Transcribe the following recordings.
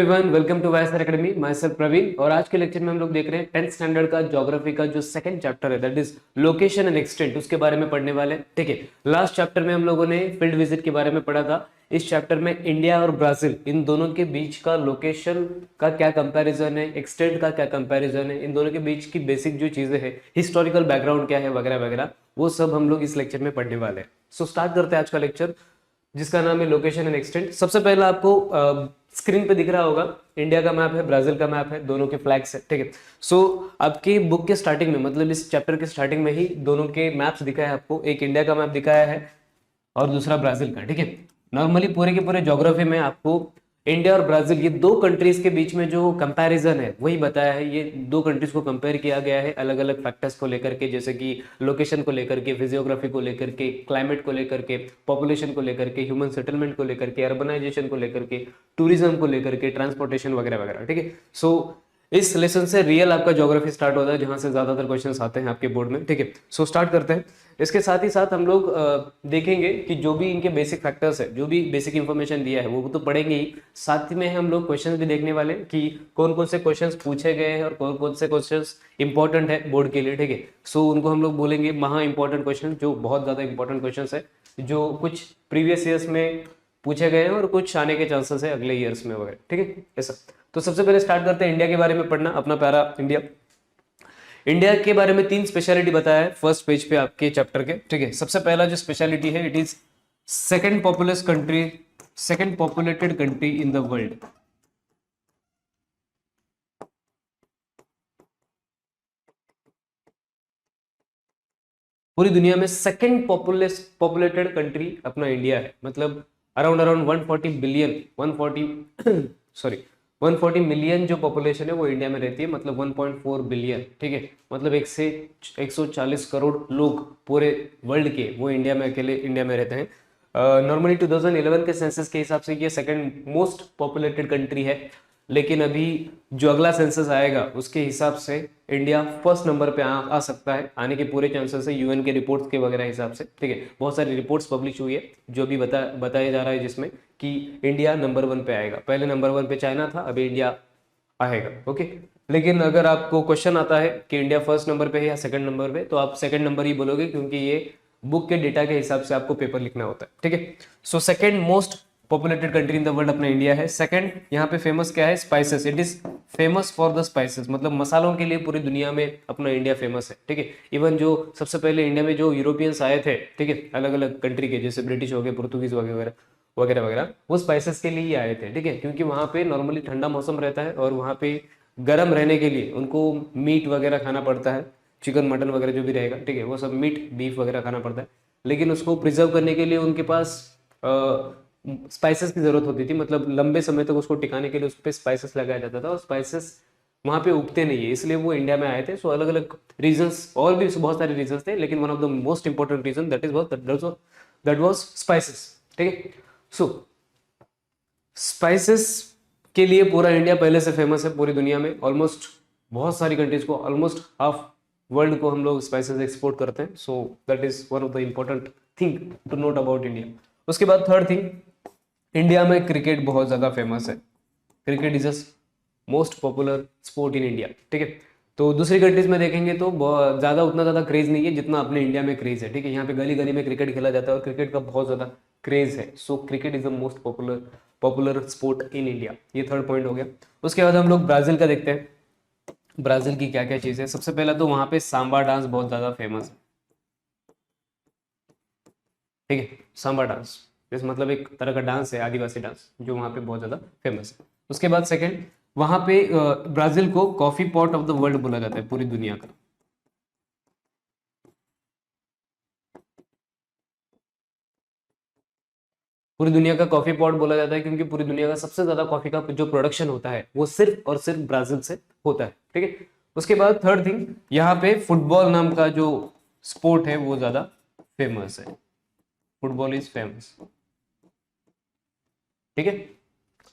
Everyone, welcome to YSR academy. Myself Praveen. और आज के लेक्चर में हम लोग देख रहे हैं 10th स्टैंडर्ड का ज्योग्राफी का जो सेकंड चैप्टर है, that is location and extent, उसके बारे में पढ़ने वाले हैं। ठीक है, लास्ट चैप्टर में हम लोगों ने फील्ड विजिट के बारे में पढ़ा था। इस चैप्टर में इंडिया और ब्राजील, इन दोनों के बीच का लोकेशन का क्या कंपैरिजन है, एक्सटेंट का क्या कंपैरिजन है, इन दोनों के बीच की बेसिक जो चीजें हैं, हिस्टोरिकल बैकग्राउंड क्या है वगैरह वगैरह, वो सब हम लोग इस लेक्चर में पढ़ने वाले हैं। सो स्टार्ट करते हैं आज का लेक्चर, जिसका नाम है लोकेशन एंड एक्सटेंट। सबसे पहला आपको स्क्रीन पे दिख रहा होगा इंडिया का मैप है, ब्राजील का मैप है, दोनों के फ्लैग्स है। ठीक है, सो आपकी बुक के स्टार्टिंग में, मतलब इस चैप्टर के स्टार्टिंग में ही दोनों के मैप्स दिखाया है आपको। एक इंडिया का मैप दिखाया है और दूसरा ब्राजील का। ठीक है, नॉर्मली पूरे के पूरे ज्योग्राफी में आपको इंडिया और ब्राजील, ये दो कंट्रीज के बीच में जो कंपैरिजन है वही बताया है। ये दो कंट्रीज को कंपेयर किया गया है अलग अलग फैक्टर्स को लेकर के, जैसे कि लोकेशन को लेकर के, फिजियोग्राफी को लेकर के, क्लाइमेट को लेकर के, पॉपुलेशन को लेकर के, ह्यूमन सेटलमेंट को लेकर के, अर्बनाइजेशन को लेकर के, टूरिज्म को लेकर के, ट्रांसपोर्टेशन वगैरह वगैरह। ठीक है, सो इस लेसन से रियल आपका ज्योग्राफी स्टार्ट होता है, जहां से ज्यादातर क्वेश्चंस आते हैं आपके बोर्ड में। ठीक है, सो स्टार्ट करते हैं। इसके साथ ही साथ हम लोग देखेंगे कि जो भी इनके बेसिक फैक्टर्स है, जो भी बेसिक इंफॉर्मेशन दिया है वो तो पढ़ेंगे ही, साथ में हम लोग क्वेश्चंस भी देखने वाले हैं कि कौन कौन से क्वेश्चंस पूछे गए हैं और कौन कौन से क्वेश्चंस इंपॉर्टेंट है बोर्ड के लिए। ठीक है, सो उनको हम लोग बोलेंगे महा इंपॉर्टेंट क्वेश्चन, जो बहुत ज्यादा इंपॉर्टेंट क्वेश्चन है, जो कुछ प्रीवियस ईयर्स में पूछे गए हैं और कुछ आने के चांसेस है अगले ईयर्स में वगैरह। ठीक है, ऐसा। तो सबसे पहले स्टार्ट करते हैं इंडिया के बारे में पढ़ना, अपना प्यारा इंडिया। इंडिया के बारे में 3 स्पेशलिटी बताया है फर्स्ट पेज पे आपके चैप्टर के। ठीक है, सबसे पहला जो स्पेशलिटी है, it is second populace country, second populated country in the world. पूरी दुनिया में सेकंड पॉपुलेटेड कंट्री अपना इंडिया है। मतलब अराउंड 140 बिलियन 140 सॉरी 140 मिलियन जो पॉपुलेशन है वो इंडिया में रहती है, मतलब 1.4 बिलियन। ठीक है, मतलब 140 करोड़ लोग पूरे वर्ल्ड के, वो इंडिया में, अकेले इंडिया में रहते हैं। नॉर्मली 2011 के सेंसस के हिसाब से ये सेकंड मोस्ट पॉपुलेटेड कंट्री है, लेकिन अभी जो अगला सेंसस आएगा उसके हिसाब से इंडिया फर्स्ट नंबर पे आ सकता है, आने के पूरे चांसेस है यूएन के रिपोर्ट्स के वगैरह हिसाब से। ठीक है, बहुत सारी रिपोर्ट्स पब्लिश हुई है जो भी बताया जा रहा है, जिसमें कि इंडिया नंबर 1 पे आएगा। पहले नंबर 1 पे चाइना था, अभी इंडिया आएगा। ओके, लेकिन अगर आपको क्वेश्चन आता है कि इंडिया फर्स्ट नंबर पे है या सेकंड नंबर पे, तो आप सेकंड नंबर ही बोलोगे, क्योंकि ये बुक के डेटा के हिसाब से आपको पेपर लिखना होता है। ठीक है, so second most populated country in the world अपना इंडिया है। सेकंड, यहाँ पे फेमस क्या है? Spices. It is famous for the spices, मतलब मसालों के लिए पूरी दुनिया में अपना इंडिया फेमस है। ठीक है, इवन जो सबसे पहले इंडिया में जो यूरोपियंस आए थे, ठीक है, अलग अलग कंट्री के, जैसे ब्रिटिश हो गए, पुर्तगीज वगैरह वगैरह वगैरह, वो स्पाइसेस के लिए ही आए थे। ठीक है, क्योंकि वहाँ पे नॉर्मली ठंडा मौसम रहता है और वहाँ पे गर्म रहने के लिए उनको मीट वगैरह खाना पड़ता है, चिकन मटन वगैरह जो भी रहेगा। ठीक है, वो सब मीट बीफ वगैरह खाना पड़ता है, लेकिन उसको प्रिजर्व करने के लिए उनके पास स्पाइसेस की जरूरत होती थी। मतलब लंबे समय तक उसको टिकाने के लिए उस पर स्पाइसेस लगाया जाता था, और स्पाइसेस वहाँ पे उगते नहीं है, इसलिए वो इंडिया में आए थे। सो अलग अलग रीजंस, और भी बहुत सारे रीजंस थे, लेकिन one of the most important reason that was spices. ठीक है, सो स्पाइसेस के लिए पूरा इंडिया पहले से फेमस है पूरी दुनिया में। ऑलमोस्ट बहुत सारी कंट्रीज को, ऑलमोस्ट हाफ वर्ल्ड को हम लोग स्पाइसेस एक्सपोर्ट करते हैं। So that is one of the important thing to note about India. उसके बाद थर्ड थिंग, इंडिया में क्रिकेट बहुत ज़्यादा फेमस है। Cricket is a most popular sport in India. ठीक है, तो दूसरी कंट्रीज में देखेंगे तो ज़्यादा उतना ज़्यादा क्रेज नहीं है जितना अपने इंडिया में क्रेज है। ठीक है, यहाँ पे गली गली में क्रिकेट खेला जाता है और क्रिकेट का बहुत ज़्यादा क्रेज है। So cricket is the most popular sport in India. ये थर्ड पॉइंट हो गया। उसके बाद हम लोग ब्राज़ील का देखते हैं। ब्राज़ील की क्या क्या चीज़ है? सबसे पहला तो वहाँ पे सांबा डांस बहुत ज़्यादा फेमस है। ठीक है, सांबा डांस इस मतलब एक तरह का डांस है, आदिवासी डांस, जो वहाँ पे बहुत ज़्यादा फेमस है। उसके बाद सेकंड, वहाँ पे ब्राज़ील को coffee pot of the world बोला जाता है पूरी दुनिया का। पूरी दुनिया का कॉफ़ी पॉट बोला जाता है क्योंकि पूरी दुनिया का सबसे ज़्यादा कॉफ़ी का जो प्रोडक्शन होता है वो सिर्फ और सिर्फ ब्राज़ील से होता है। ठीक है, उसके बाद थर्ड थिंग, यहाँ पे फुटबॉल नाम का जो स्पोर्ट है वो ज़्यादा फेमस है। Football is famous. ठीक है,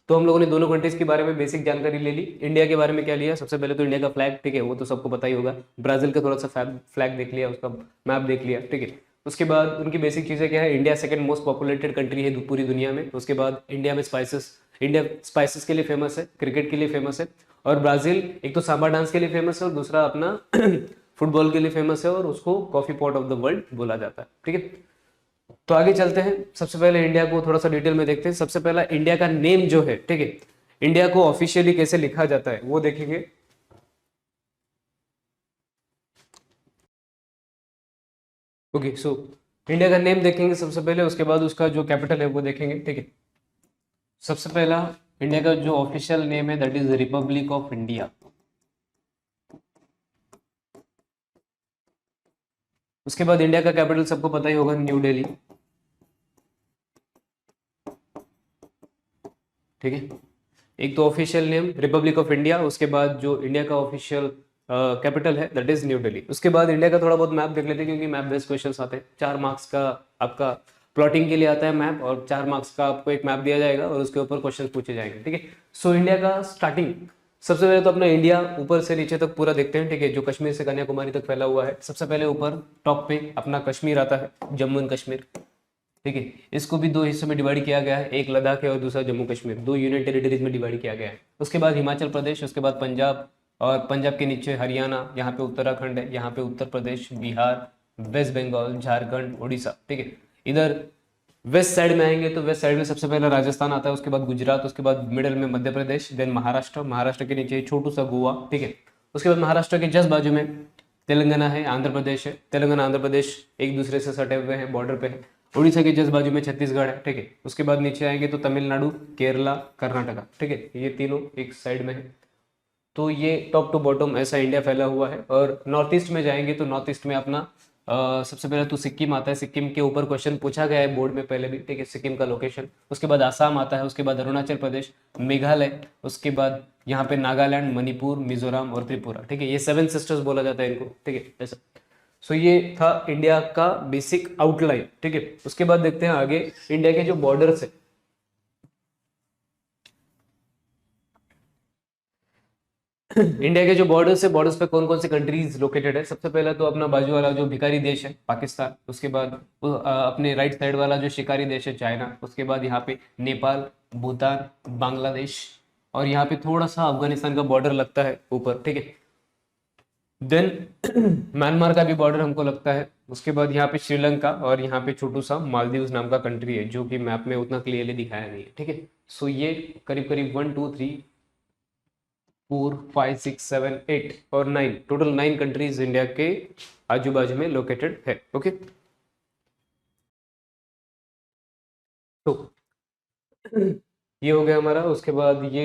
तो हम लोगों ने दोनों कंट्रीज के बारे में बेसिक जानकारी ले ली। इंडिया के बारे में क्या लिया? सबसे पहले तो इंडिया का फ्लैग, ठीक है, वो तो सबको पता ही होगा। ब्राजील का थोड़ा सा फ्लैग देख लिया, उसका मैप देख लिया। ठीक है, उसके बाद उनकी बेसिक चीज़ें क्या है? India second most populated country है पूरी दुनिया में। उसके बाद इंडिया में स्पाइसेस इंडिया स्पाइसेस के लिए फेमस है, क्रिकेट के लिए फेमस है, और ब्राजील एक तो सांबा डांस के लिए फेमस है और दूसरा अपना फुटबॉल के लिए फेमस है, और उसको coffee pot of the world बोला जाता है। ठीक है, तो आगे चलते हैं। सबसे पहले इंडिया को थोड़ा सा डिटेल में देखते हैं। सबसे पहला इंडिया का नेम जो है, ठीक है, इंडिया को ऑफिशियली कैसे लिखा जाता है वो देखेंगे। ओके, सो इंडिया का नेम देखेंगे सबसे पहले, उसके बाद उसका जो कैपिटल है वो देखेंगे। ठीक है, सबसे पहला इंडिया का जो ऑफिशियल नेम है that is Republic of India. उसके बाद इंडिया का कैपिटल सबको पता ही होगा, न्यू दिल्ली। ठीक है, एक तो official name Republic of India, उसके बाद जो इंडिया का ऑफिशियल कैपिटल है दैट इज न्यू दिल्ली। उसके बाद इंडिया का थोड़ा बहुत मैप देख लेते हैं, क्योंकि मैप बेस्ड क्वेश्चंस आते हैं। 4 मार्क्स का आपका प्लॉटिंग के लिए आता है मैप, और 4 मार्क्स का आपको एक मैप दिया जाएगा और उसके ऊपर क्वेश्चन पूछे जाएंगे। ठीक है, सो इंडिया का स्टार्टिंग, सबसे पहले तो अपना इंडिया ऊपर से नीचे तक पूरा देखते हैं। ठीक है, जो कश्मीर से कन्याकुमारी तक फैला हुआ है। सबसे पहले ऊपर टॉप पे अपना कश्मीर आता है, जम्मू एंड कश्मीर। ठीक है, इसको भी 2 हिस्सों में डिवाइड किया गया है, एक लद्दाख है और दूसरा जम्मू कश्मीर, 2 यूनियन टेरिटरीज में डिवाइड किया गया है। उसके बाद हिमाचल प्रदेश, उसके बाद पंजाब, और पंजाब के नीचे हरियाणा, यहाँ पे उत्तराखंड है, यहाँ पे उत्तर प्रदेश, बिहार, वेस्ट बंगाल, झारखंड, उड़ीसा। ठीक है, इधर वेस्ट साइड में आएंगे तो वेस्ट साइड में सबसे पहले राजस्थान आता है, उसके बाद गुजरात, उसके बाद मिडिल में मध्य प्रदेश, देन महाराष्ट्र, महाराष्ट्र के नीचे छोटू सा गोवा। ठीक है, उसके बाद महाराष्ट्र के जस्ट बाजू में तेलंगाना है, आंध्र प्रदेश है, तेलंगाना आंध्र प्रदेश एक दूसरे से सटे हुए हैं, बॉर्डर पे है। उड़ीसा के जस्ट बाजू में छत्तीसगढ़ है। ठीक है, उसके बाद नीचे आएंगे तो तमिलनाडु, केरला, कर्नाटका। ठीक है, ये तीनों एक साइड में है। तो ये टॉप टू बॉटम ऐसा इंडिया फैला हुआ है। और नॉर्थ ईस्ट में जाएंगे तो नॉर्थ ईस्ट में अपना सबसे पहले तो सिक्किम आता है। सिक्किम के ऊपर क्वेश्चन पूछा गया है बोर्ड में पहले भी। ठीक है, सिक्किम का लोकेशन। उसके बाद आसाम आता है, उसके बाद अरुणाचल प्रदेश, मेघालय, उसके बाद यहाँ पे नागालैंड, मणिपुर, मिजोरम और त्रिपुरा। ठीक है, ये 7 सिस्टर्स बोला जाता है इनको। ठीक है, ऐसा। सो ये था इंडिया का बेसिक आउटलाइन। ठीक है, उसके बाद देखते हैं आगे इंडिया के जो बॉर्डर्स है। इंडिया के जो बॉर्डर्स है, बॉर्डर्स पे कौन कौन से कंट्रीज लोकेटेड है। सबसे पहला तो अपना बाजू वाला जो भिखारी देश है पाकिस्तान, उसके बाद अपने राइट साइड वाला जो शिकारी देश है चाइना, उसके बाद यहाँ पे नेपाल, भूटान, बांग्लादेश, और यहाँ पे थोड़ा सा अफगानिस्तान का बॉर्डर लगता है ऊपर। ठीक है, देन म्यांमार का भी बॉर्डर हमको लगता है। उसके बाद यहाँ पे श्रीलंका, और यहाँ पे छोटू सा मालदीव नाम का कंट्री है, जो कि मैप में उतना क्लियरली दिखाया नहीं है। ठीक है, सो ये करीब करीब 1 2 3 4 5 6 7 8 और 9, टोटल 9 कंट्रीज इंडिया के आजू बाजू में लोकेटेड है। ओके, तो ये हो गया हमारा। उसके बाद ये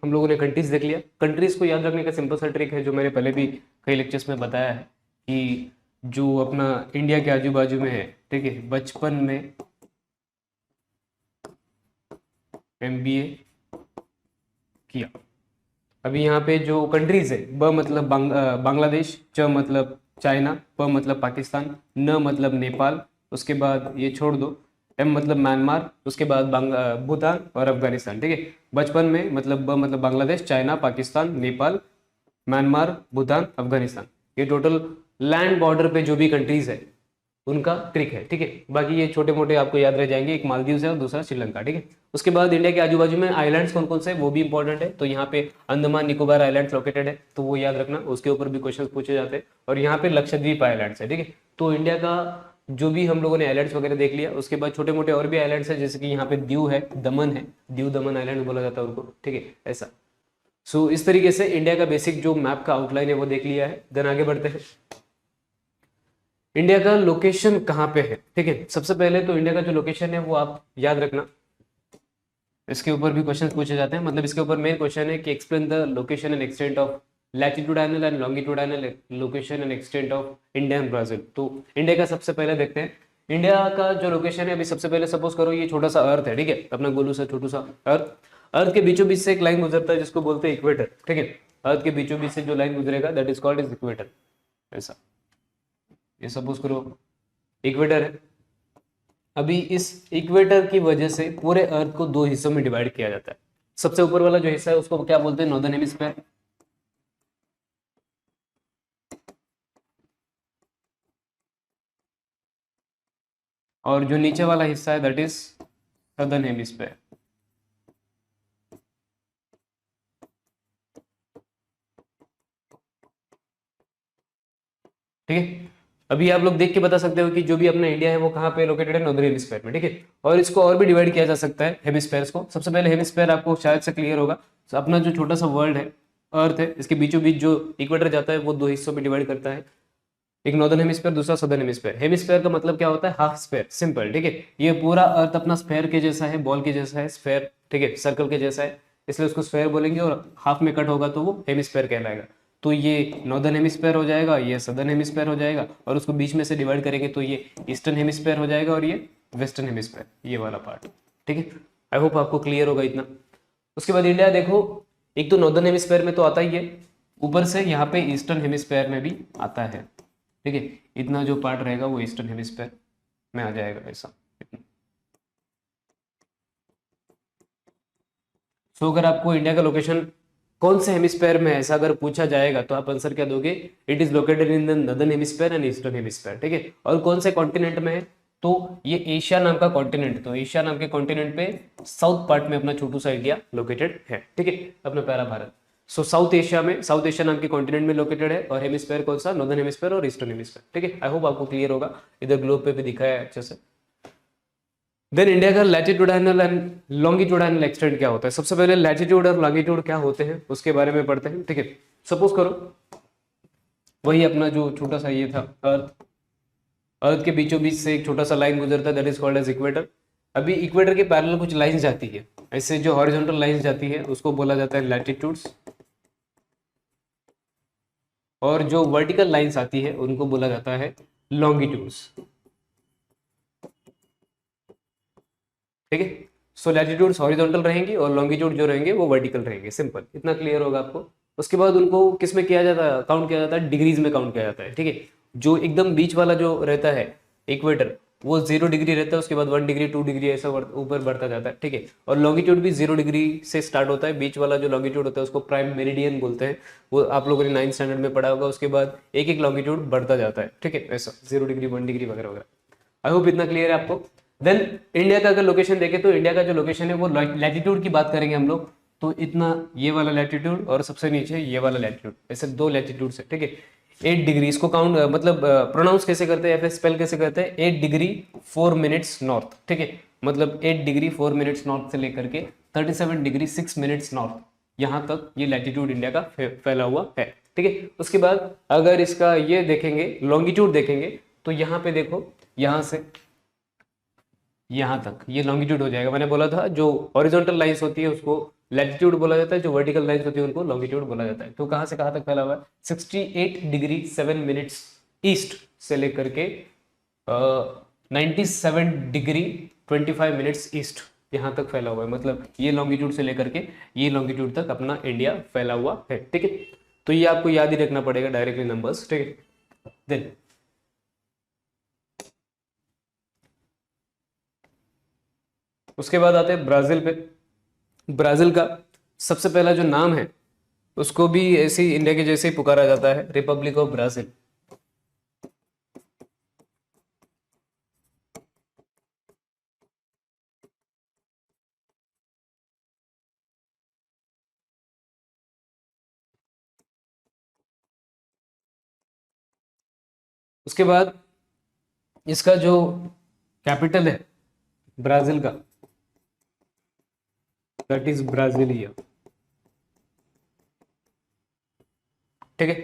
हम लोगों ने कंट्रीज देख लिया। कंट्रीज को याद रखने का सिंपल सा ट्रिक है, जो मैंने पहले भी कई लेक्चर्स में बताया है, कि जो अपना इंडिया के आजू बाजू में है, ठीक है, बचपन में MBA किया। अभी यहाँ पे जो कंट्रीज है, ब मतलब बांग्लादेश, च मतलब चाइना, प मतलब पाकिस्तान, न मतलब नेपाल, उसके बाद ये छोड़ दो, M मतलब म्यांमार, उसके बाद भूटान और अफगानिस्तान। ठीक है, बचपन में मतलब ब मतलब बांग्लादेश, चाइना, पाकिस्तान, नेपाल, म्यांमार, भूटान, अफगानिस्तान। ये टोटल लैंड बॉर्डर पे जो भी कंट्रीज है उनका ट्रिक है। ठीक है, बाकी ये छोटे मोटे आपको याद रह जाएंगे, एक मालदीव है और दूसरा श्रीलंका। ठीक है, उसके बाद इंडिया के आजू बाजू में आइलैंड्स कौन कौन से वो भी इंपॉर्टेंट है। तो यहाँ पे अंडमान निकोबार आइलैंड्स लोकेटेड है, तो वो याद रखना, उसके ऊपर भी क्वेश्चन पूछे जाते हैं। और यहाँ पे लक्षद्वीप आइलैंड्स है। ठीक है, तो इंडिया का जो भी हम लोगों ने आइलैंड्स वगैरह देख लिया। उसके बाद छोटे मोटे और भी आइलैंड्स है, जैसे कि यहाँ पे दीव है, दमन है, दीव दमन आइलैंड बोला जाता है उनको। ठीक है, ऐसा। सो इस तरीके से इंडिया का बेसिक जो मैप का आउटलाइन है वो देख लिया है। देन आगे बढ़ते हैं। इंडिया का लोकेशन कहाँ पे है। ठीक है, सबसे पहले तो इंडिया का जो लोकेशन है वो आप याद रखना, इसके ऊपर भी क्वेश्चन पूछे जाते हैं। मतलब इसके ऊपर मेन क्वेश्चन है कि explain the location and extent of latitudinal and longitudinal location and extent of India and Brazil. तो इंडिया का सबसे पहले देखते हैं। इंडिया का जो लोकेशन है, अभी सबसे पहले सपोज करो ये छोटा सा अर्थ है। ठीक है, अपना गोलू सा छोटू सा अर्थ, अर्थ के बीचों बीच से एक लाइन गुजरता है जिसको बोलते हैं इक्वेटर। ठीक है, अर्थ के बीचों बीच से जो लाइन गुजरेगा that is called is equator. ऐसा, ये सपोज करो इक्वेटर है। अभी इस इक्वेटर की वजह से पूरे अर्थ को 2 हिस्सों में डिवाइड किया जाता है। सबसे ऊपर वाला जो हिस्सा है उसको क्या बोलते हैं, नॉर्दर्न हेमिस्फीयर। और जो नीचे वाला हिस्सा है दैट इज सदर्न हेमिस्फीयर। ठीक है। अभी आप लोग देख के बता सकते हो कि जो भी अपना इंडिया है वो कहाँ पे लोकेटेड है, नॉर्दर्न हेमिस्फीयर में, ठीक है। और इसको और भी डिवाइड किया जा सकता है हेमिस्फीयर्स को। सबसे पहले हेमिस्फीयर आपको शायद से क्लियर होगा, तो अपना जो छोटा सा वर्ल्ड है, अर्थ है, इसके बीचों बीच जो इक्वेटर जाता है वो दो हिस्सों में डिवाइड करता है, एक नॉर्दर्न हेमिस्फीयर, दूसरा सदर्न हेमिस्फीयर। हेमिस्फीयर का मतलब क्या होता है, हाफ स्फीयर, सिंपल, ठीक है। ये पूरा अर्थ अपना स्फीयर के जैसा है, बॉल के जैसा है, स्फीयर, ठीक है, सर्कल के जैसा है, इसलिए उसको स्फीयर बोलेंगे, और हाफ में कट होगा तो वो हेमिस्फीयर कहलाएगा। तो ये नॉर्दर्न हेमिस्फीयर हो जाएगा, ये सदर्न हेमिस्फीयर हो जाएगा, और उसको बीच में से डिवाइड करेंगे तो ये ईस्टर्न हेमिस्फीयर हो जाएगा, और ये वेस्टर्न हेमिस्फीयर, ये वाला पार्ट, ठीक है। आई होप आपको क्लियर होगा इतना। उसके बाद इंडिया देखो, एक तो नॉर्दर्न हेमिस्फीयर में तो आता ही है, ऊपर से यहाँ पे ईस्टर्न हेमिस्फीयर में भी आता है, ठीक है। इतना जो पार्ट रहेगा वो ईस्टर्न हेमिस्फीयर में आ जाएगा ऐसा। सो अगर आपको इंडिया का लोकेशन कौन से हेमिस्फीयर में है ऐसा अगर पूछा जाएगा तो आप आंसर क्या दोगे, it is located in the northern hemisphere and eastern hemisphere, ठीक है। और कौन से कॉन्टिनेंट में है, तो ये एशिया नाम का कॉन्टिनेंट, तो एशिया नाम के कॉन्टिनेंट पे साउथ पार्ट में अपना छोटू सा इंडिया लोकेटेड है, ठीक है, अपना प्यारा भारत। सो साउथ एशिया में, साउथ एशिया नाम के कॉन्टिनेंट में लोकेटेड है, और हेमिस्फीयर कौन सा, नॉर्दर्न हेमिस्फीयर और ईस्टर्न हेमिस्फीयर, ठीक है। आई होप आपको क्लियर होगा, इधर ग्लोब पे भी दिखाया है अच्छे से। देन इंडिया का लैटिट्यूडाइनल एंड लॉन्गिट्यूडाइनल एक्सटेंट क्या होता है। सबसे पहले लैटिट्यूड और लॉन्गिट्यूड क्या होते हैं उसके बारे में पढ़ते हैं, ठीक है। सपोज करो वही अपना जो छोटा सा ये था अर्थ, अर्थ के बीचों बीच से एक छोटा सा लाइन गुजरता है, that is called as equator. अभी इक्वेटर के पैरेलल कुछ लाइंस जाती है, ऐसे जो हॉरिजॉन्टल लाइंस जाती है उसको बोला जाता है लैटिट्यूड्स, और जो वर्टिकल लाइंस आती है उनको बोला जाता है लॉन्गिट्यूड्स, ठीक है। सो लैटिट्यूड्स हॉरिजॉन्टल रहेंगी और लॉन्गिट्यूड जो रहेंगे वो वर्टिकल रहेंगे, सिंपल, इतना क्लियर होगा आपको। उसके बाद उनको किस में किया जाता है, काउंट किया जाता है, डिग्रीज में काउंट किया जाता है, ठीक है। जो एकदम बीच वाला जो रहता है इक्वेटर वो 0 डिग्री रहता है, उसके बाद 1 डिग्री 2 डिग्री ऐसा ऊपर बढ़ता जाता है, ठीक है। और लॉन्गिट्यूड भी 0 डिग्री से स्टार्ट होता है, बीच वाला जो लॉन्गिट्यूड होता है उसको प्राइम मेरिडियन बोलते हैं, वो आप लोगों ने 9th स्टैंडर्ड में पढ़ा होगा। उसके बाद एक एक लॉन्गिट्यूड बढ़ता जाता है, ठीक है, ऐसा 0 डिग्री 1 डिग्री वगैरह वगैरह। आई होप इतना क्लियर है आपको। देन इंडिया का अगर लोकेशन देखें तो इंडिया का जो लोकेशन है वो लैटिट्यूड की बात करेंगे हम लोग, तो इतना ये वाला लैटिट्यूड और सबसे नीचे ये वाला लैटिट्यूड, ऐसे दो लैटिट्यूड है, ठीक है। 8 डिग्री इसको काउंट मतलब प्रोनाउंस कैसे करते हैं या फिर स्पेल कैसे करते हैं, 8 डिग्री 4 मिनट्स नॉर्थ, ठीक है। मतलब 8 डिग्री 4 मिनट्स नॉर्थ से लेकर के 37 डिग्री 6 मिनट्स नॉर्थ, यहाँ तक ये लैटिट्यूड इंडिया का फैला हुआ है, ठीक है। उसके बाद अगर इसका ये देखेंगे लॉन्गिट्यूड देखेंगे तो यहाँ पे देखो, यहाँ से यहाँ तक ये लॉन्गिट्यूड हो जाएगा। मैंने बोला था जो हॉरिजॉन्टल लाइंस होती है उसको लैटिट्यूड बोला जाता है, जो वर्टिकल लाइंस होती है उनको लॉन्गिट्यूड बोला जाता है। तो कहाँ से कहाँ तक फैला हुआ है, 68 डिग्री 7 मिनट्स ईस्ट से लेकर के 97 डिग्री 25 मिनट्स ईस्ट, यहाँ तक फैला हुआ है। मतलब ये लॉन्गिट्यूड से लेकर के ये लॉन्गिट्यूड तक अपना इंडिया फैला हुआ है, ठीक है। तो ये आपको याद ही रखना पड़ेगा डायरेक्टली नंबर्स, ठीक है। देन उसके बाद आते हैं ब्राजील पे। ब्राजील का सबसे पहला जो नाम है उसको भी ऐसे ही इंडिया के जैसे ही पुकारा जाता है, रिपब्लिक ऑफ ब्राजील। उसके बाद इसका जो कैपिटल है ब्राजील का, दैट इज ब्राजीलिया, ठीक है।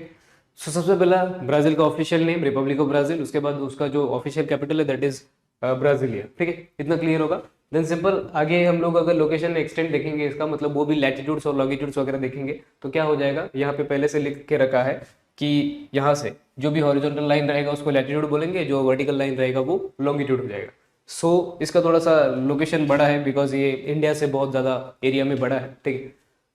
सो सबसे पहला ब्राजील का official name Republic of Brazil, उसके बाद उसका जो ऑफिशियल कैपिटल है दैट इज ब्राजीलिया, ठीक है, इतना क्लियर होगा। देन सिंपल आगे हम लोग अगर लोकेशन एक्सटेंड देखेंगे इसका मतलब वो भी लैटिट्यूड्स और लॉन्गिट्यूड्स वगैरह देखेंगे तो क्या हो जाएगा, यहाँ पे पहले से लिख के रखा है कि यहाँ से जो भी हॉरिजॉन्टल लाइन रहेगा उसको लैटिट्यूड बोलेंगे, जो वर्टिकल लाइन रहेगा वो लॉन्गिट्यूड हो जाएगा। सो इसका थोड़ा सा लोकेशन बड़ा है बिकॉज ये इंडिया से बहुत ज़्यादा एरिया में बड़ा है, ठीक है।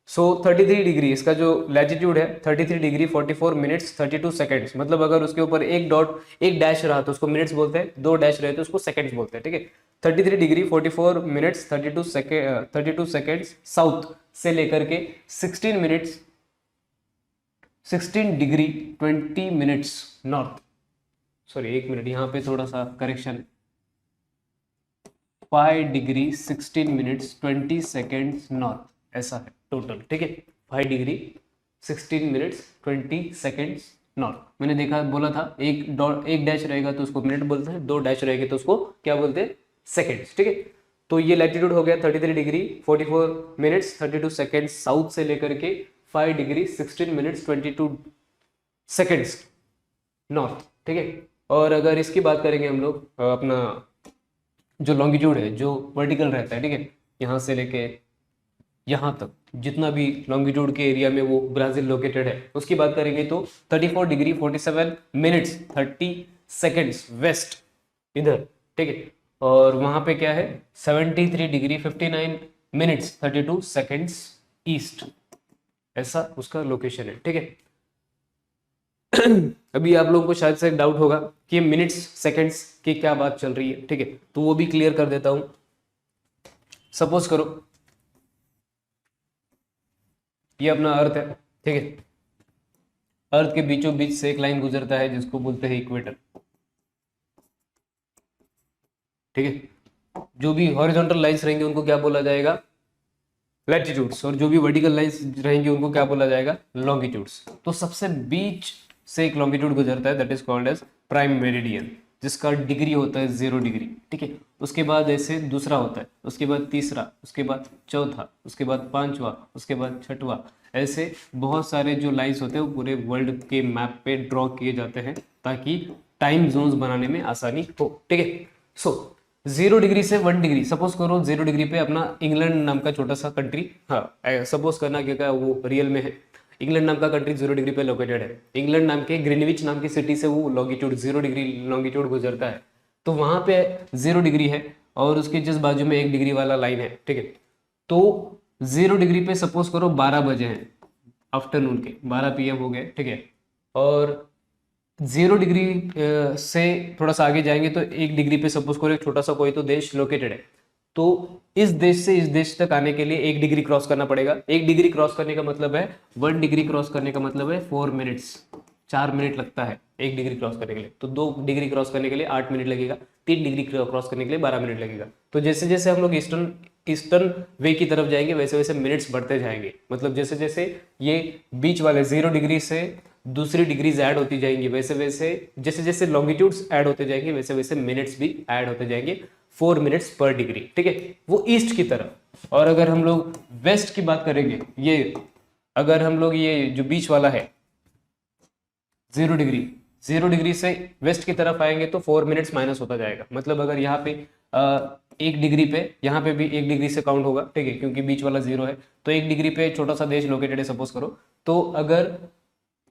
सो 33 डिग्री इसका जो लैटिट्यूड है, 33 डिग्री 44 मिनट्स 32 सेकेंड्स, मतलब अगर उसके ऊपर एक डॉट एक डैश रहा तो उसको मिनट्स बोलते हैं, दो डैश रहे तो उसको सेकेंड्स बोलते हैं, ठीक है। 33 डिग्री 44 मिनट्स 32 सेकेंड्स साउथ से लेकर के 16 minutes 16 degree 20 minutes north, sorry एक मिनट यहाँ पे थोड़ा सा correction, 5 degree 16 minutes 20 seconds north, ऐसा है टोटल, ठीक है। 5 डिग्री 16 मिनट्स 20 सेकेंड्स नॉर्थ। मैंने देखा बोला था एक डैश रहेगा तो उसको मिनट बोलते हैं, 2 डैश रहेंगे तो उसको क्या बोलते हैं, सेकेंड्स। ठीक है, तो ये लैटिट्यूड हो गया 33 डिग्री 44 मिनट्स 32 सेकेंड्स साउथ से लेकर के 5 डिग्री 16 मिनट्स 22 सेकेंड्स नॉर्थ। ठीक है, और अगर इसकी बात करेंगे हम लोग अपना जो लॉन्गिट्यूड है जो वर्टिकल रहता है, ठीक है, यहाँ से लेके यहाँ तक जितना भी लॉन्गिट्यूड के एरिया में वो ब्राजील लोकेटेड है उसकी बात करेंगे तो 34 डिग्री 47 मिनट्स 30 सेकेंड्स वेस्ट इधर। ठीक है, और वहां पे क्या है 73 डिग्री 59 मिनट्स 32 सेकेंड्स ईस्ट, ऐसा उसका लोकेशन है। ठीक है, अभी आप लोगों को शायद से डाउट होगा कि मिनट्स सेकेंड्स की क्या बात चल रही है। ठीक है, तो वो भी क्लियर कर देता हूं। सपोज करो ये अपना अर्थ है, ठीक है, अर्थ के बीचों बीच से एक लाइन गुजरता है जिसको बोलते हैं इक्वेटर। ठीक है, जो भी हॉरिजॉन्टल लाइंस रहेंगे उनको क्या बोला जाएगा, लैटिट्यूड्स, और जो भी वर्टिकल लाइंस रहेंगी उनको क्या बोला जाएगा, लॉन्गिट्यूड्स। तो सबसे बीच से एक लॉन्गिट्यूड गुजरता है that is called as prime meridian, जिसका डिग्री होता है 0 डिग्री। ठीक है, उसके बाद ऐसे दूसरा होता है, उसके बाद तीसरा, उसके बाद चौथा, उसके बाद पांचवा, उसके बाद छठवा, ऐसे बहुत सारे जो लाइंस होते हैं वो पूरे वर्ल्ड के मैप पे ड्रॉ किए जाते हैं ताकि टाइम जोन्स बनाने में आसानी हो। ठीक है, सो 0 डिग्री से 1 डिग्री, सपोज करो 0 डिग्री पे अपना इंग्लैंड नाम का छोटा सा कंट्री, हाँ सपोज करना क्या वो रियल में है, इंग्लैंड नाम का कंट्री 0 डिग्री पे लोकेटेड है। इंग्लैंड नाम के ग्रीनविच नाम की सिटी से वो लॉन्गिट्यूड 0 डिग्री लॉन्गिट्यूड गुजरता है, तो वहां पे 0 डिग्री है और उसके जिस बाजू में 1 डिग्री वाला लाइन है। ठीक है, तो 0 डिग्री पे सपोज करो 12 बजे हैं आफ्टरनून के, 12 PM हो गए। ठीक है, और 0 डिग्री से थोड़ा सा आगे जाएंगे तो 1 डिग्री पे सपोज करो एक छोटा सा कोई तो देश लोकेटेड है, तो इस देश से इस देश तक आने के लिए 1 डिग्री क्रॉस करना पड़ेगा। 1 डिग्री क्रॉस करने का मतलब है 1 डिग्री क्रॉस करने का मतलब है 4 मिनट्स, 4 मिनट लगता है 1 डिग्री क्रॉस करने के लिए। तो 2 डिग्री क्रॉस करने के लिए 8 मिनट लगेगा, 3 डिग्री क्रॉस करने के लिए 12 मिनट लगेगा। तो जैसे जैसे हम लोग ईस्टर्न वे की तरफ जाएंगे वैसे वैसे मिनट्स बढ़ते जाएंगे, मतलब जैसे जैसे ये बीच वाले 0 डिग्री से दूसरी डिग्रीज ऐड होती जाएंगी वैसे वैसे जैसे जैसे लॉन्गिट्यूड्स ऐड होते जाएंगे वैसे वैसे मिनट्स भी ऐड होते जाएंगे, 4 मिनट्स पर डिग्री। ठीक है, वो ईस्ट की तरफ। और अगर हम लोग वेस्ट की बात करेंगे, ये अगर हम लोग ये जो बीच वाला है 0 डिग्री, 0 डिग्री से वेस्ट की तरफ आएंगे तो 4 मिनट्स माइनस होता जाएगा। मतलब अगर यहाँ पे 1 डिग्री पे, यहाँ पे भी 1 डिग्री से काउंट होगा। ठीक है, क्योंकि बीच वाला 0 है, तो 1 डिग्री पे छोटा सा देश लोकेटेड है सपोज करो, तो अगर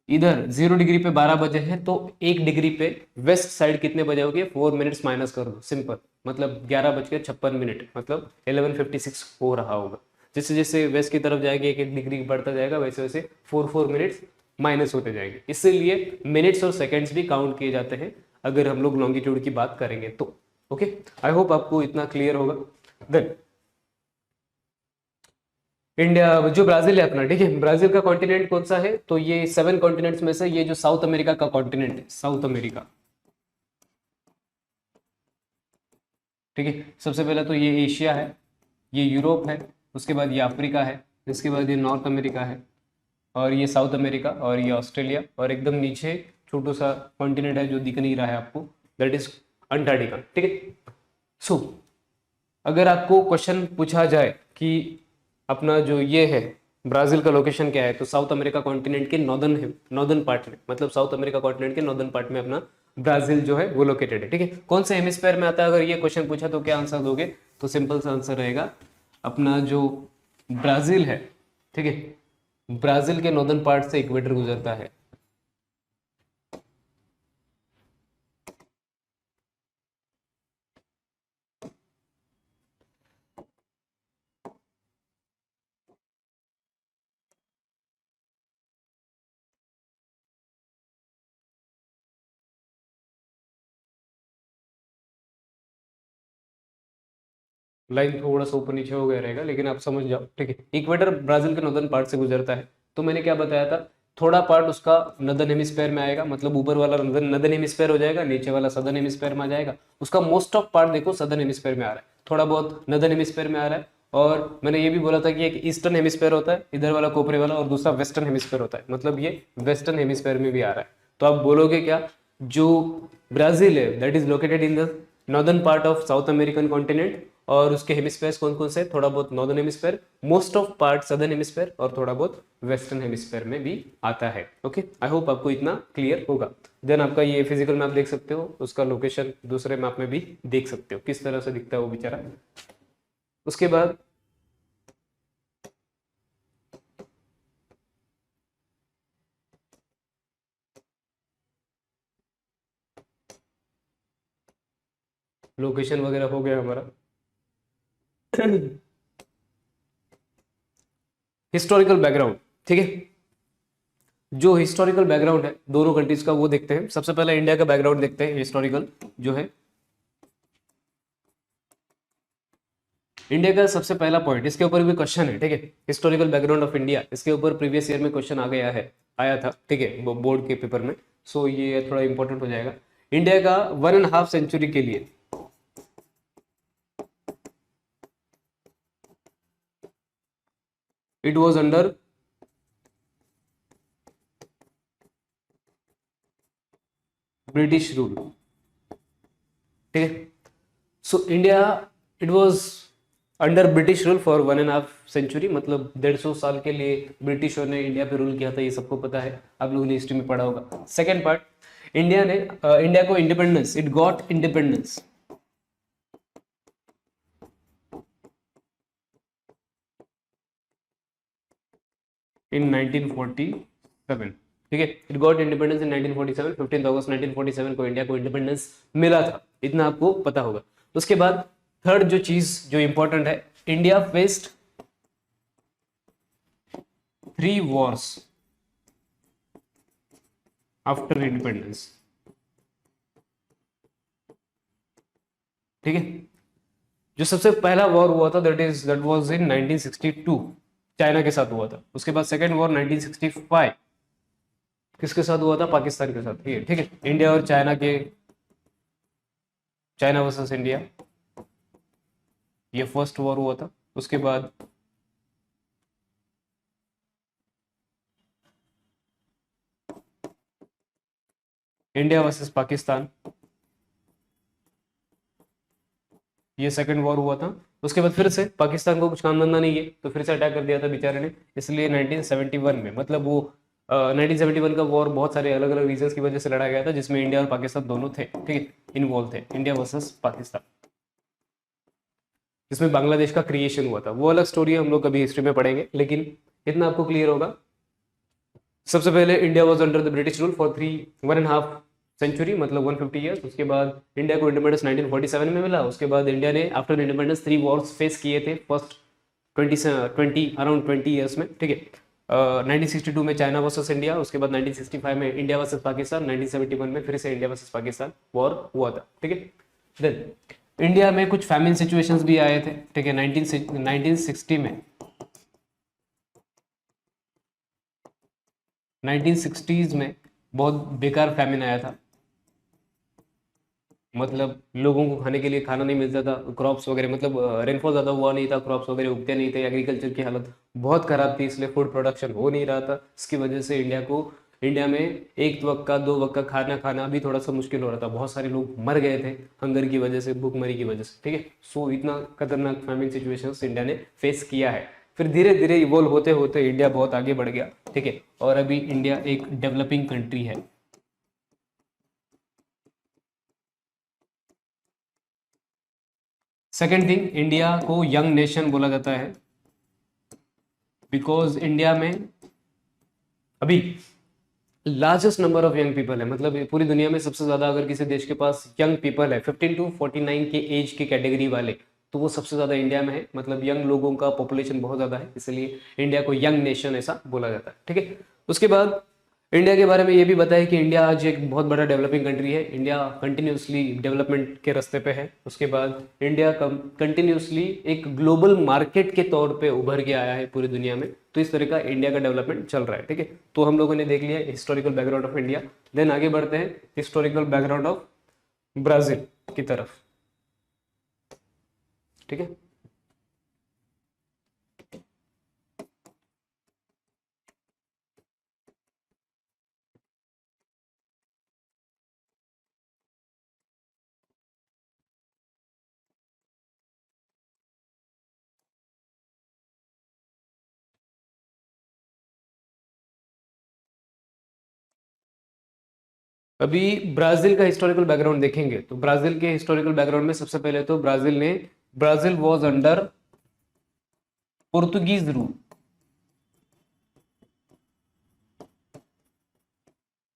इधर 0 डिग्री पे 12 बजे हैं तो 1 डिग्री पे वेस्ट साइड कितने बजे हो गए, 4 मिनट्स माइनस कर दो, सिंपल, मतलब 11:56 मतलब 11:56 हो रहा होगा। जैसे जैसे वेस्ट की तरफ जाएंगे 1 डिग्री बढ़ता जाएगा वैसे वैसे 4 मिनट्स माइनस होते जाएंगे। इसीलिए मिनट्स और सेकेंड्स भी काउंट किए जाते हैं अगर हम लोग लॉन्गिट्यूड की बात करेंगे तो। ओके, आई होप आपको इतना क्लियर होगा। देन इंडिया जो ब्राजील है अपना, ठीक है, ब्राजील का कॉन्टिनेंट कौन सा है, तो ये 7 कॉन्टिनेंट्स में से ये जो साउथ अमेरिका का कॉन्टिनेंट है, साउथ अमेरिका। ठीक है, सबसे पहले तो ये एशिया है, ये यूरोप है, उसके बाद ये अफ्रीका है, इसके बाद ये नॉर्थ अमेरिका है, और ये साउथ अमेरिका, और ये ऑस्ट्रेलिया, और एकदम नीचे छोटू सा कॉन्टिनेंट है जो दिख नहीं रहा है आपको, दैट इज अंटार्कटिका। ठीक है, सो अगर आपको क्वेश्चन पूछा जाए कि अपना जो ये है ब्राजील का लोकेशन क्या है, तो साउथ अमेरिका कॉन्टिनेंट के नॉर्दर्न पार्ट में, मतलब साउथ अमेरिका कॉन्टिनेंट के नॉर्दर्न पार्ट में अपना ब्राजील जो है वो लोकेटेड है। ठीक है, कौन से हेमिस्फेयर में आता है, अगर ये क्वेश्चन पूछा तो क्या आंसर दोगे, तो सिंपल सा आंसर रहेगा अपना जो ब्राजील है। ठीक है, ब्राजील के नॉर्दर्न पार्ट से इक्वेटर गुजरता है। लाइन थोड़ा सा ऊपर नीचे हो गया रहेगा लेकिन आप समझ जाओ। ठीक है, इक्वेटर ब्राजील के नॉर्दर्न पार्ट से गुजरता है। तो मैंने क्या बताया था, थोड़ा पार्ट उसका नदर्न हेमिस्फेयर में आएगा, मतलब ऊपर वाला नदर्न हेमिस्फेयर हो जाएगा, नीचे वाला सदर्न हेमिस्फेयर में आ जाएगा। उसका मोस्ट ऑफ पार्ट देखो सदर्न हेमिस्फेयर में आ रहा है, थोड़ा बहुत नदर्न हेमिस्फेयर में आ रहा है। और मैंने ये भी बोला था कि एक ईस्टर्न हेमिस्फेयर होता है इधर वाला कोपरे वाला, और दूसरा वेस्टर्न हेमिस्फेयर होता है, मतलब ये वेस्टर्न हेमिस्फेयर में भी आ रहा है। तो आप बोलोगे क्या, जो ब्राजील है that is located in the northern part of south American continent, और उसके हेमिस्फेयर्स कौन कौन से, थोड़ा बहुत northern hemisphere, most of part southern hemisphere, और थोड़ा बहुत वेस्टर्न हेमिस्फेयर में भी आता है। ओके, आई होप आपको इतना क्लियर होगा। देन आपका ये फिजिकल मैप देख सकते हो, उसका लोकेशन दूसरे मैप में भी देख सकते हो किस तरह से दिखता है वो बेचारा। उसके बाद लोकेशन वगैरह हो गया हमारा। हिस्टोरिकल बैकग्राउंड, ठीक है, जो हिस्टोरिकल बैकग्राउंड है दोनों कंट्रीज का वो देखते हैं। सबसे पहले इंडिया का बैकग्राउंड देखते हैं हिस्टोरिकल जो है। इंडिया का सबसे पहला पॉइंट, इसके ऊपर भी क्वेश्चन है, ठीक है, हिस्टोरिकल बैकग्राउंड ऑफ इंडिया, इसके ऊपर प्रीवियस ईयर में क्वेश्चन आ गया है, आया था, ठीक है, बोर्ड के पेपर में। सो ये थोड़ा इंपॉर्टेंट हो जाएगा। इंडिया का 1.5 सेंचुरी के लिए it was under British rule, ठीक है। So India, it was under British rule for 1.5 century, मतलब 150 साल के लिए ब्रिटिशों ने इंडिया पे रूल किया था, ये सबको पता है, आप लोगों ने हिस्ट्री में पढ़ा होगा। सेकेंड पार्ट, इंडिया ने इंडिया को independence, it got independence in 1947, ठीक है, इट गॉट इंडिपेंडेंस इन 1947, 15 अगस्त 1947 को इंडिया को इंडिपेंडेंस मिला था, इतना आपको पता होगा। उसके बाद थर्ड जो चीज जो इंपॉर्टेंट है, India faced 3 Wars after independence, ठीक है। जो सबसे पहला वॉर हुआ था दैट वाज इन 1962, चाइना के साथ हुआ था। उसके बाद सेकेंड वॉर 1965 किसके साथ हुआ था, पाकिस्तान के साथ, ठीक है, इंडिया और चाइना के, चाइना वर्सेस इंडिया, ये फर्स्ट वॉर हुआ था। उसके बाद इंडिया वर्सेस पाकिस्तान, ये सेकंड वॉर हुआ था। उसके बाद फिर से पाकिस्तान को कुछ काम धंधा नहीं है तो फिर से अटैक कर दिया था बेचारे ने, इसलिए 1971 में, मतलब वो 1971 का वॉर बहुत सारे अलग अलग रीजंस की वजह से लड़ा गया था, जिसमें इंडिया और पाकिस्तान दोनों थे, ठीक है, इन्वॉल्व थे, इंडिया वर्सेस पाकिस्तान, जिसमें बांग्लादेश का क्रिएशन हुआ था। वो अलग स्टोरी है, हम लोग कभी हिस्ट्री में पढ़ेंगे, लेकिन इतना आपको क्लियर होगा। सबसे पहले India was under the British rule for 1.5 century, मतलब 150 ईयर्स। उसके बाद इंडिया को इंडिपेंडेंस 1947 में मिला। उसके बाद इंडिया ने आफ्टर इंडिपेंडेंस 3 वॉर्स फेस किए थे फर्स्ट 20 अराउंड 20 ईयर्स में, ठीक है। 1962 में चाइना वर्सेस इंडिया, उसके बाद 1965 में इंडिया वर्सेस पाकिस्तान, 1971 में फिर से इंडिया वर्सेस पाकिस्तान वॉर हुआ था, ठीक है। देन इंडिया में कुछ फैमिन सिचुएशंस भी आए थे, ठीक है, 1960 में, 1960s में बहुत बेकार फैमिन आया था, मतलब लोगों को खाने के लिए खाना नहीं मिलता था, क्रॉप्स वगैरह, मतलब रेनफॉल ज़्यादा हुआ नहीं था, क्रॉप्स वगैरह उगते नहीं थे, एग्रीकल्चर की हालत बहुत खराब थी, इसलिए फूड प्रोडक्शन हो नहीं रहा था। इसकी वजह से इंडिया में एक वक्त का 2 वक्त का खाना खाना भी थोड़ा सा मुश्किल हो रहा था, बहुत सारे लोग मर गए थे हंगर की वजह से, भूखमरी की वजह से, ठीक है। सो इतना खतरनाक फैमिन सिचुएशंस इंडिया ने फेस किया है। फिर धीरे धीरे इवोल्व होते होते इंडिया बहुत आगे बढ़ गया, ठीक है, और अभी इंडिया एक डेवलपिंग कंट्री है। सेकेंड थिंग, इंडिया को यंग नेशन बोला जाता है बिकॉज इंडिया में अभी largest number of young people है, मतलब पूरी दुनिया में सबसे ज्यादा अगर किसी देश के पास यंग पीपल है 15 टू 49 के एज की कैटेगरी वाले, तो वो सबसे ज्यादा इंडिया में है, मतलब यंग लोगों का पॉपुलेशन बहुत ज्यादा है, इसलिए इंडिया को यंग नेशन ऐसा बोला जाता है, ठीक है। उसके बाद इंडिया के बारे में ये भी बताया कि इंडिया आज एक बहुत बड़ा डेवलपिंग कंट्री है, इंडिया कंटिन्यूसली डेवलपमेंट के रास्ते पे है। उसके बाद इंडिया कंटिन्यूसली एक ग्लोबल मार्केट के तौर पे उभर के आया है पूरी दुनिया में, तो इस तरह का इंडिया का डेवलपमेंट चल रहा है, ठीक है। तो हम लोगों ने देख लिया historical background of India. Then आगे बढ़ते हैं हिस्टोरिकल बैकग्राउंड ऑफ ब्राजील की तरफ, ठीक है। अभी ब्राजील का हिस्टोरिकल बैकग्राउंड देखेंगे तो ब्राजील के हिस्टोरिकल बैकग्राउंड में सबसे पहले तो Brazil was under Portuguese rule.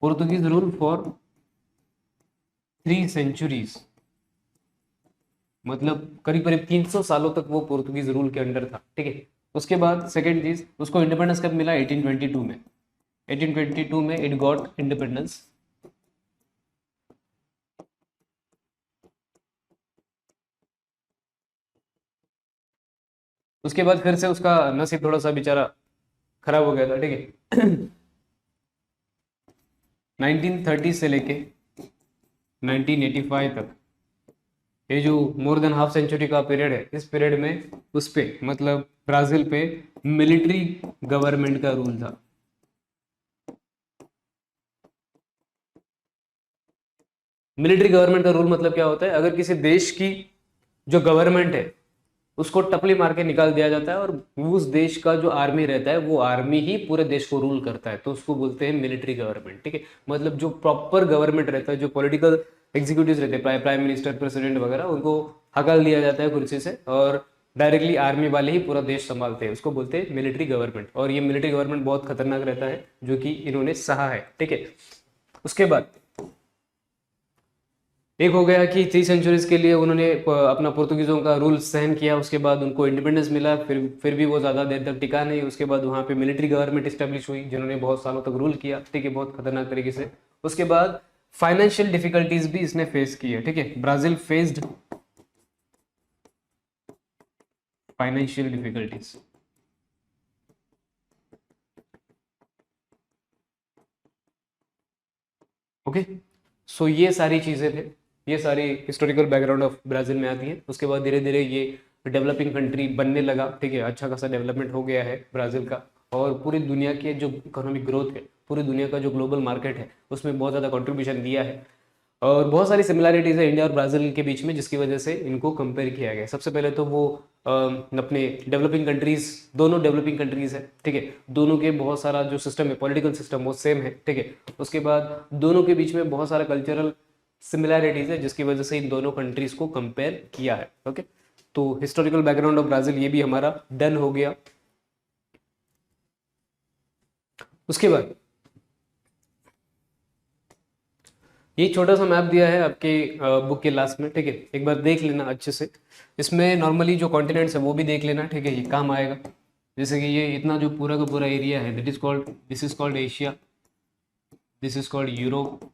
Portuguese rule for 3 centuries, मतलब करीब करीब 300 सालों तक वो पोर्तुगीज रूल के अंडर था, ठीक है। उसके बाद सेकेंड चीज, उसको इंडिपेंडेंस कब मिला? 1822 में। 1822 में इट गॉट इंडिपेंडेंस। उसके बाद फिर से उसका नसीब थोड़ा सा बेचारा खराब हो गया था, ठीक है। 1930 से लेके 1985 तक, ये जो मोर देन हाफ सेंचुरी का पीरियड है, इस पीरियड में उस पे मतलब ब्राजील पे मिलिट्री गवर्नमेंट का रूल था। मिलिट्री गवर्नमेंट का रूल मतलब क्या होता है? अगर किसी देश की जो गवर्नमेंट है उसको टपली मार के निकाल दिया जाता है और उस देश का जो आर्मी रहता है वो आर्मी ही पूरे देश को रूल करता है, तो उसको बोलते हैं मिलिट्री गवर्नमेंट, ठीक है। मतलब जो प्रॉपर गवर्नमेंट रहता है, जो पॉलिटिकल एग्जीक्यूटिव रहते हैं, प्राइम मिनिस्टर, प्रेसिडेंट वगैरह, उनको हकल दिया जाता है कुर्सी से और डायरेक्टली आर्मी वाले ही पूरा देश संभालते हैं, उसको बोलते हैं मिलिट्री गवर्नमेंट। और ये मिलिट्री गवर्नमेंट बहुत खतरनाक रहता है जो कि इन्होंने सहा है, ठीक है। उसके बाद एक हो गया कि 3 सेंचुरीज के लिए उन्होंने अपना पुर्तगीजों का रूल सहन किया, उसके बाद उनको इंडिपेंडेंस मिला, फिर भी वो ज़्यादा देर तक टिका नहीं। उसके बाद वहाँ पे मिलिट्री गवर्नमेंट इस्टेब्लिश हुई जिन्होंने बहुत सालों तक रूल किया, ठीक है, बहुत खतरनाक तरीके से। उसके बाद फाइनेंशियल डिफिकल्टीज भी इसने फेस की है, ठीक है। Brazil faced financial difficulties. Okay, so ये सारी चीज़ें थे, ये सारी हिस्टोरिकल बैकग्राउंड ऑफ ब्राज़ील में आती है। उसके बाद धीरे धीरे ये डेवलपिंग कंट्री बनने लगा, ठीक है, अच्छा खासा डेवलपमेंट हो गया है ब्राज़ील का। और पूरी दुनिया के जो इकोनॉमिक ग्रोथ है, पूरी दुनिया का जो ग्लोबल मार्केट है, उसमें बहुत ज़्यादा कंट्रीब्यूशन दिया है। और बहुत सारी सिमिलैरिटीज़ है इंडिया और ब्राज़ील के बीच में, जिसकी वजह से इनको कंपेयर किया गया। सबसे पहले तो वो अपने डेवलपिंग कंट्रीज़, दोनों डेवलपिंग कंट्रीज़ है, ठीक है, दोनों के बहुत सारा जो सिस्टम है, पॉलिटिकल सिस्टम, वो सेम है, ठीक है। उसके बाद दोनों के बीच में बहुत सारा कल्चरल सिमिलैरिटीज़ है, जिसकी वजह से इन दोनों कंट्रीज़ को कंपेयर किया है, ओके। तो हिस्टोरिकल बैकग्राउंड ऑफ ब्राज़ील ये भी हमारा डन हो गया। उसके बाद ये छोटा सा मैप दिया है आपके बुक के लास्ट में, ठीक है, एक बार देख लेना अच्छे से। इसमें नॉर्मली जो कॉन्टिनेंट्स है वो भी देख लेना, ठीक है, ये काम आएगा। जैसे कि ये इतना जो पूरा का पूरा एरिया है, this is called Asia, this is called Europe,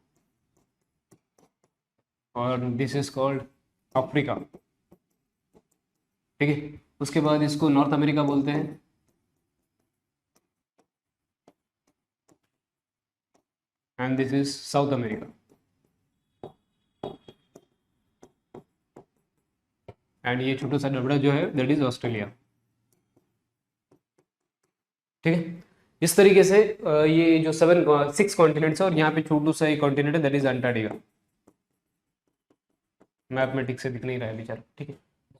और दिस इज कॉल्ड अफ्रीका, ठीक है। उसके बाद इसको नॉर्थ अमेरिका बोलते हैं, and this is south America, and ये छोटा सा डबड़ा जो है दैट इज ऑस्ट्रेलिया, ठीक है। इस तरीके से ये जो 6 कॉन्टिनेंट्स है, और यहाँ पे छोटू सा एक कॉन्टिनेंट है दैट इज अंटार्कटिका। मैप में ठीक से दिख नहीं रहा है बेचारा, ठीक है।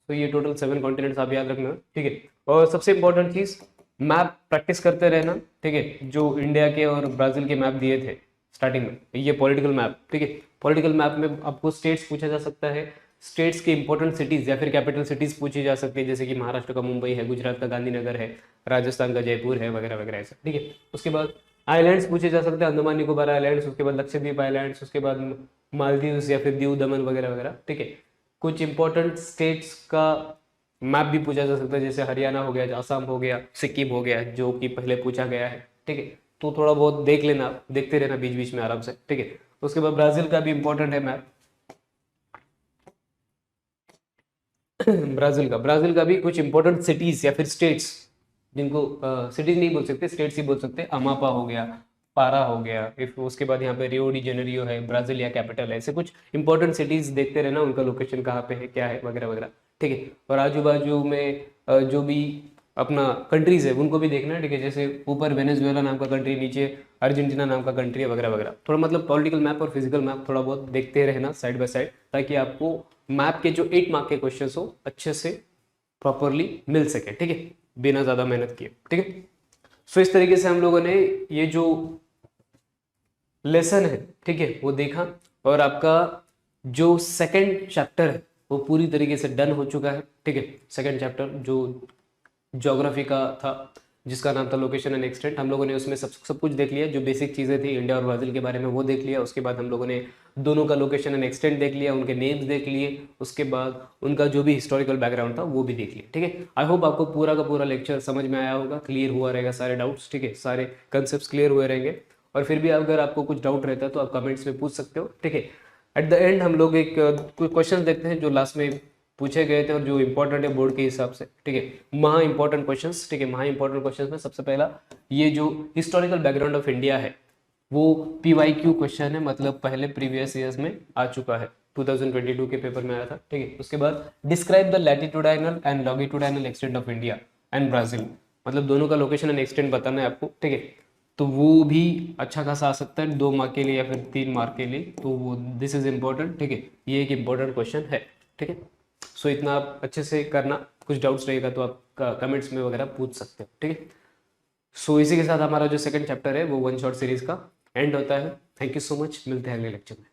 तो ये टोटल 7 कॉन्टिनेंट्स आप याद रखना, ठीक है। और सबसे इंपॉर्टेंट चीज, मैप प्रैक्टिस करते रहना, ठीक है। जो इंडिया के और ब्राजील के मैप दिए थे स्टार्टिंग में, ये पॉलिटिकल मैप, ठीक है। पॉलिटिकल मैप में आपको स्टेट्स पूछा जा सकता है, स्टेट्स के इंपॉर्टेंट सिटीज या फिर कैपिटल सिटीज पूछी जा सकती है, जैसे कि महाराष्ट्र का मुंबई है, गुजरात का गांधीनगर है, राजस्थान का जयपुर है, वगैरह वगैरह ऐसा, ठीक है। उसके बाद आइलैंड्स पूछे जा सकते हैं, अंडमान निकोबार आइलैंड्स, उसके बाद लक्षद्वीप आइलैंड्स, उसके बाद मालदीव्स या फिर दीव दमन वगैरह वगैरह, ठीक है। कुछ इंपॉर्टेंट स्टेट्स का मैप भी पूछा जा सकता है, जैसे हरियाणा हो गया, आसाम हो गया, सिक्किम हो गया, जो कि पहले पूछा गया है, ठीक है। तो थोड़ा बहुत देख लेना, देखते रहना बीच बीच में आराम से, ठीक है। उसके बाद ब्राजील का भी इंपॉर्टेंट है मैप। ब्राजील का भी कुछ इंपॉर्टेंट सिटीज या फिर स्टेट्स, जिनको सिटीज नहीं बोल सकते, स्टेट्स ही बोल सकते हैं। अमापा हो गया, पारा हो गया, इफ उसके बाद यहाँ पे रियो डी जेनेरियो है, ब्राजीलिया कैपिटल है, ऐसे कुछ इंपॉर्टेंट सिटीज देखते रहना, उनका लोकेशन कहाँ पे है, क्या है, वगैरह वगैरह, ठीक है। और आजू बाजू में जो भी अपना कंट्रीज है उनको भी देखना है, ठीक है। जैसे ऊपर वेनेजुएला नाम का कंट्री, नीचे अर्जेंटीना नाम का कंट्री है, वगैरह वगैरह। थोड़ा मतलब पॉलिटिकल मैप और फिजिकल मैप थोड़ा बहुत देखते रहना साइड बाय साइड, ताकि आपको मैप के जो 8 मार्क के क्वेश्चन हो अच्छे से प्रॉपरली मिल सके, ठीक है, बिना ज़्यादा मेहनत किए, ठीक है। सो इस तरीके से हम लोगों ने ये जो लेसन है, ठीक है, वो देखा। और आपका जो सेकंड चैप्टर है वो पूरी तरीके से डन हो चुका है, ठीक है। सेकंड चैप्टर जो ज्योग्राफी का था, जिसका नाम था लोकेशन एंड एक्सटेंट, हम लोगों ने उसमें सब कुछ देख लिया। जो बेसिक चीज़ें थी इंडिया और ब्राज़ील के बारे में वो देख लिया। उसके बाद हम लोगों ने दोनों का लोकेशन एंड एक्सटेंट देख लिया, उनके नेम्स देख लिए, उसके बाद उनका जो भी हिस्टोरिकल बैकग्राउंड था वो भी देख लिया, ठीक है। आई होप आपको पूरा का पूरा लेक्चर समझ में आया होगा, क्लियर हुआ रहेगा सारे डाउट्स, ठीक है, सारे कंसेप्ट क्लियर हुए रहेंगे। और फिर भी अगर आपको कुछ डाउट रहता है तो आप कमेंट्स में पूछ सकते हो, ठीक है। एट द एंड हम लोग एक क्वेश्चन देखते हैं जो लास्ट में पूछे गए थे और जो इंपॉर्टेंट है बोर्ड के हिसाब से, ठीक है, महा इंपॉर्टेंट क्वेश्चंस, ठीक है। महा इंपॉर्टेंट क्वेश्चंस में सबसे पहला ये जो हिस्टोरिकल बैकग्राउंड ऑफ इंडिया है वो PYQ क्वेश्चन है, मतलब पहले प्रीवियस ईयर्स में आ चुका है, 2022 के पेपर में आया था, ठीक है। उसके बाद describe the latitudinal and longitudinal extent of India and Brazil, मतलब दोनों का लोकेशन एंड एक्सटेंट बताना है आपको, ठीक है। तो वो भी अच्छा खासा आ सकता है 2 मार्क के लिए या फिर 3 मार्क के लिए, तो वो दिस इज इम्पोर्टेंट, ठीक है, ये एक इम्पोर्टेंट क्वेश्चन है, ठीक है। सो इतना आप अच्छे से करना, कुछ डाउट्स रहेगा तो आप कमेंट्स में वगैरह पूछ सकते हो, ठीक है। सो इसी के साथ हमारा जो सेकंड चैप्टर है वो वन शॉट सीरीज का एंड होता है। थैंक यू सो मच, मिलते हैं अगले लेक्चर में।